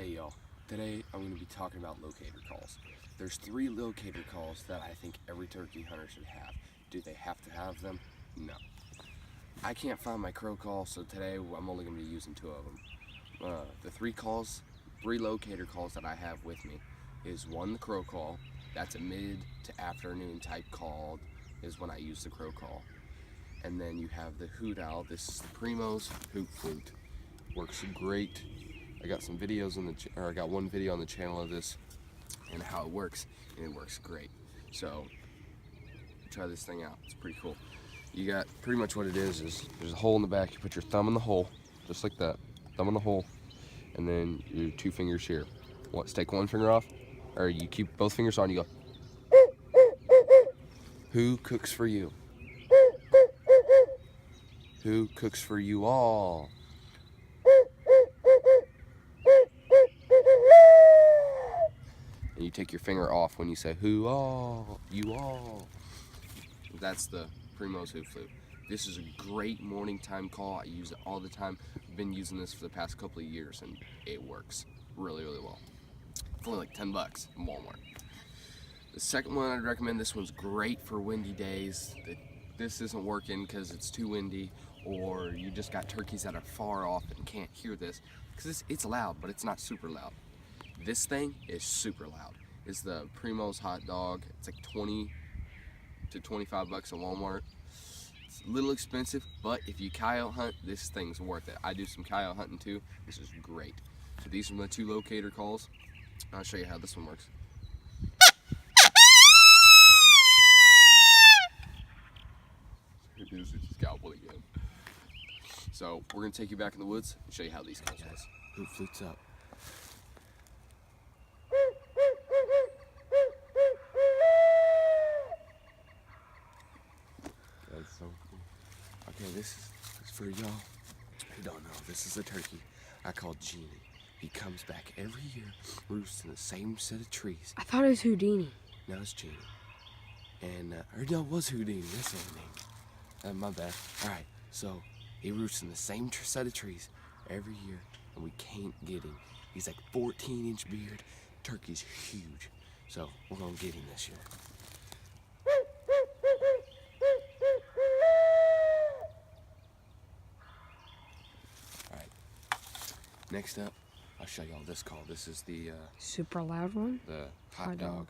Hey y'all, today I'm going to be talking about locator calls. There's 3 locator calls that I think every turkey hunter should have. Do they have to have them? No. I can't find my crow call, so today I'm only going to be using 2 of them. The 3 locator calls that I have with me is 1, the crow call. That's a mid to afternoon type call is when I use the crow call. And then you have the hoot owl. This is the Primo's Hoot Flute. Works great. I got some videos I got one video on the channel of this and how it works, and it works great. So try this thing out. It's pretty cool. You got pretty much what it is there's a hole in the back. You put your thumb in the hole, just like that. Thumb in the hole, and then your 2 fingers here. Take 1 finger off, or you keep both fingers on. You go. Who cooks for you? Who cooks for you all? And you take your finger off when you say, who all, you all. That's the Primo's Hoot Flute. This is a great morning time call. I use it all the time. I've been using this for the past couple of years, and it works really, really well. It's only like 10 bucks in Walmart. The second one I'd recommend, this one's great for windy days. This isn't working because it's too windy, or you just got turkeys that are far off and can't hear this, because it's loud, but it's not super loud. This thing is super loud. It's the Primo's Hot Dog. It's like 20 to 25 bucks at Walmart. It's a little expensive, but if you coyote hunt, this thing's worth it. I do some coyote hunting too. This is great. So these are my 2 locator calls. I'll show you how this one works. It just gobbled again. So we're gonna take you back in the woods and show you how these calls work. Hoot Flute's up. That's so cool. Okay, this is for y'all who don't know. This is a turkey I call Genie. He comes back every year, roosts in the same set of trees. I thought it was Houdini. No, it's Genie. And, or no, it was Houdini. That's the name. My bad. Alright, so he roosts in the same set of trees every year, and we can't get him. He's like 14-inch beard. Turkey's huge. So we're gonna get him this year. Alright. Next up, I'll show y'all this call. This is the Super loud one? the hot dog.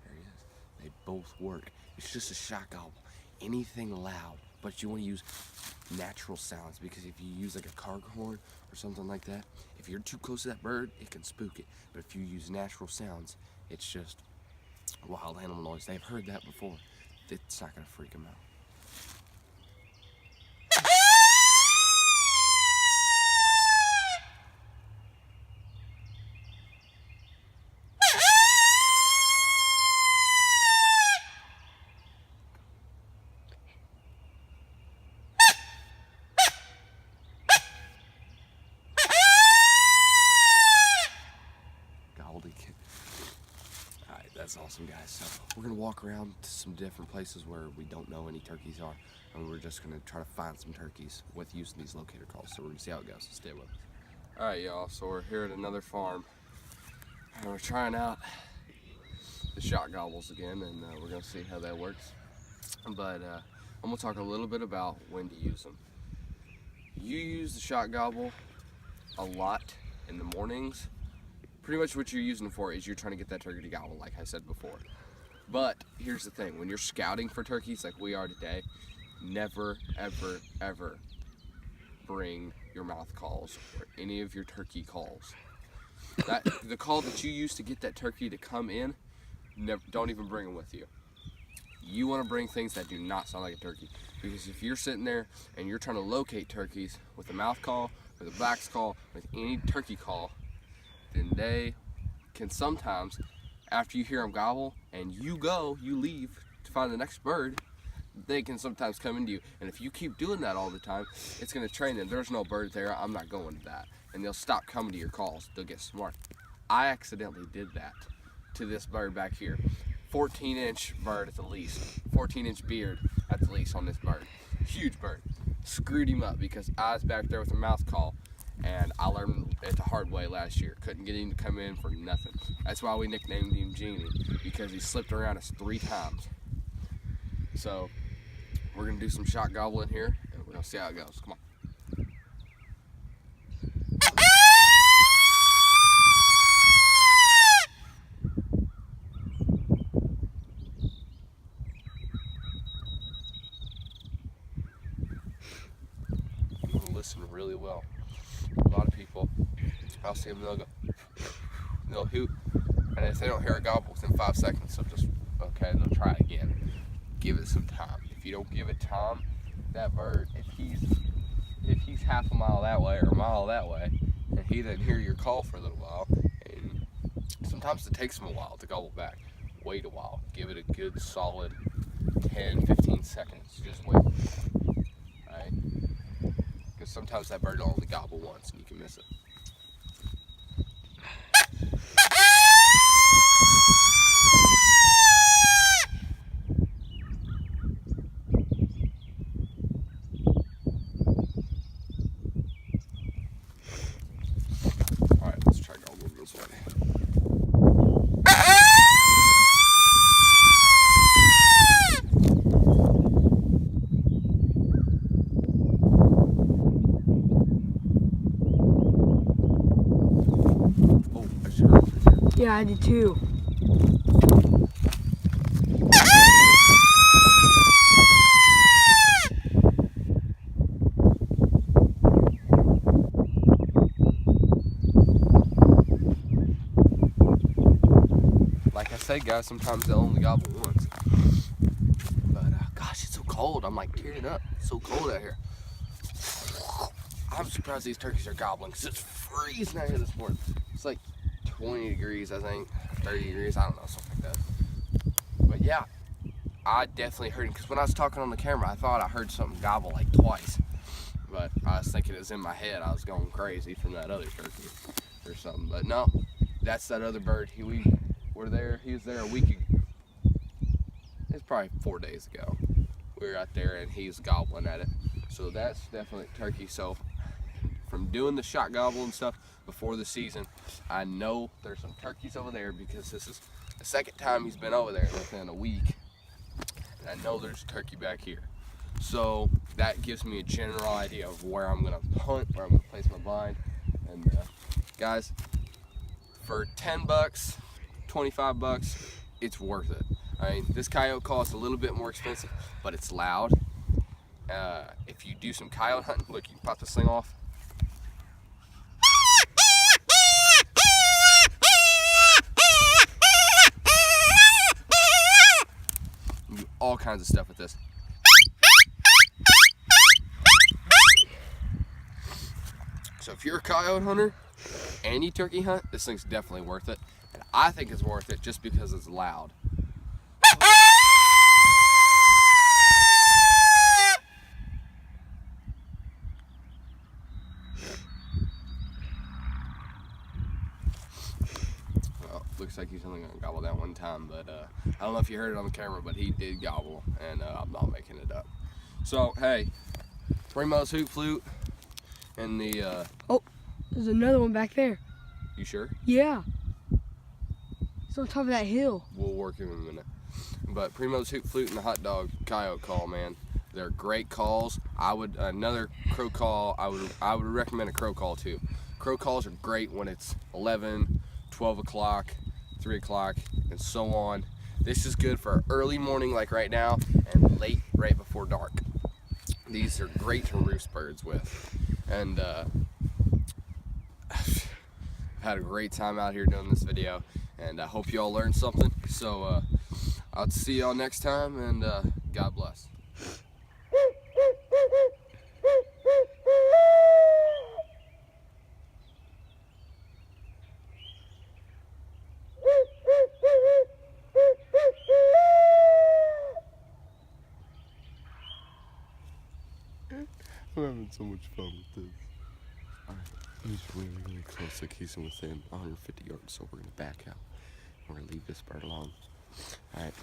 There he is. They both work. It's just a shot gobble. Anything loud, but you want to use natural sounds, because if you use like a car horn or something like that, if you're too close to that bird, it can spook it. But if you use natural sounds, it's just wild animal noise. They've heard that before. It's not gonna freak them out. Alright, that's awesome, guys. So we're gonna walk around to some different places where we don't know any turkeys are, and we're just gonna try to find some turkeys with using these locator calls. So we're gonna see how it goes. So stay with us. Alright, y'all, so we're here at another farm, and we're trying out the shot gobbles again, and we're gonna see how that works. But I'm gonna talk a little bit about when to use them. You use the shot gobble a lot in the mornings. Pretty much what you're using it for is you're trying to get that turkey to gobble, like I said before. But here's the thing, when you're scouting for turkeys like we are today, never, ever, ever bring your mouth calls or any of your turkey calls. The call that you use to get that turkey to come in, don't even bring them with you. You want to bring things that do not sound like a turkey, because if you're sitting there and you're trying to locate turkeys with a mouth call, with a blacks call, with any turkey call, then they can sometimes, after you hear them gobble and you leave to find the next bird, they can sometimes come into you. And if you keep doing that all the time, it's going to train them. There's no bird there, I'm not going to that. And they'll stop coming to your calls. They'll get smart. I accidentally did that to this bird back here. 14-inch bird at the least, 14-inch beard. at the least on this bird. Huge bird. Screwed him up because I was back there with a mouth call, and I learned it the hard way last year. Couldn't get him to come in for nothing. That's why we nicknamed him Genie, because he slipped around us 3 times. So we're gonna do some shot gobbling here, and we're gonna see how it goes. Come on. Listen really well. A lot of people, I'll see them, they'll hoot, and if they don't hear a gobble within 5 seconds, they'll try it again. Give it some time. If you don't give it time, that bird, if he's half a mile that way or a mile that way, and he doesn't hear your call for a little while, and sometimes it takes him a while to gobble back. Wait a while. Give it a good solid 10-15 seconds. Just wait. Alright? Because sometimes that bird will only gobble once and you can miss it. Alright, let's try gobbling this way. Yeah, I did too. Like I say, guys, sometimes they'll only gobble once. But gosh, it's so cold. I'm like tearing up. It's so cold out here. I'm surprised these turkeys are gobbling because it's freezing out here this morning. It's like 20 degrees, I think, 30 degrees, I don't know, something like that. But yeah, I definitely heard it, because when I was talking on the camera, I thought I heard something gobble like twice. But I was thinking it was in my head. I was going crazy from that other turkey or something. But no, that's that other bird. He was there a week ago. It's probably 4 days ago. We were out there and he's gobbling at it. So that's definitely turkey. So from doing the shot gobble and stuff before the season, I know there's some turkeys over there because this is the second time he's been over there within a week. And I know there's turkey back here. So that gives me a general idea of where I'm gonna hunt, where I'm gonna place my blind. And guys, for 10 bucks, 25 bucks, it's worth it. I mean, this coyote call is a little bit more expensive, but it's loud. If you do some coyote hunting, look, you can pop this thing off. You can do all kinds of stuff with this. So if you're a coyote hunter and you turkey hunt, this thing's definitely worth it. And I think it's worth it just because it's loud. Well, looks like he's only gonna gobble that one time, but I don't know if you heard it on the camera, but he did gobble, and I'm not making it up. So hey, Primo's Hoot Flute and the Oh, there's another one back there. you sure? Yeah. It's on top of that hill. We'll work him in a minute. But Primo's Hoot Flute and the Hot Dog Coyote Call, man, they're great calls. Another crow call, I would recommend a crow call too. Crow calls are great when it's 11, 12 o'clock, 3 o'clock, and so on. This is good for early morning like right now and late right before dark. These are great to roost birds with. And I've had a great time out here doing this video, and I hope you all learned something. So I'll see y'all next time, and God bless. I'm having so much fun with this. Alright, he's really close, like he's within 150 yards, so we're gonna back out. We're gonna leave this bird alone. Alright.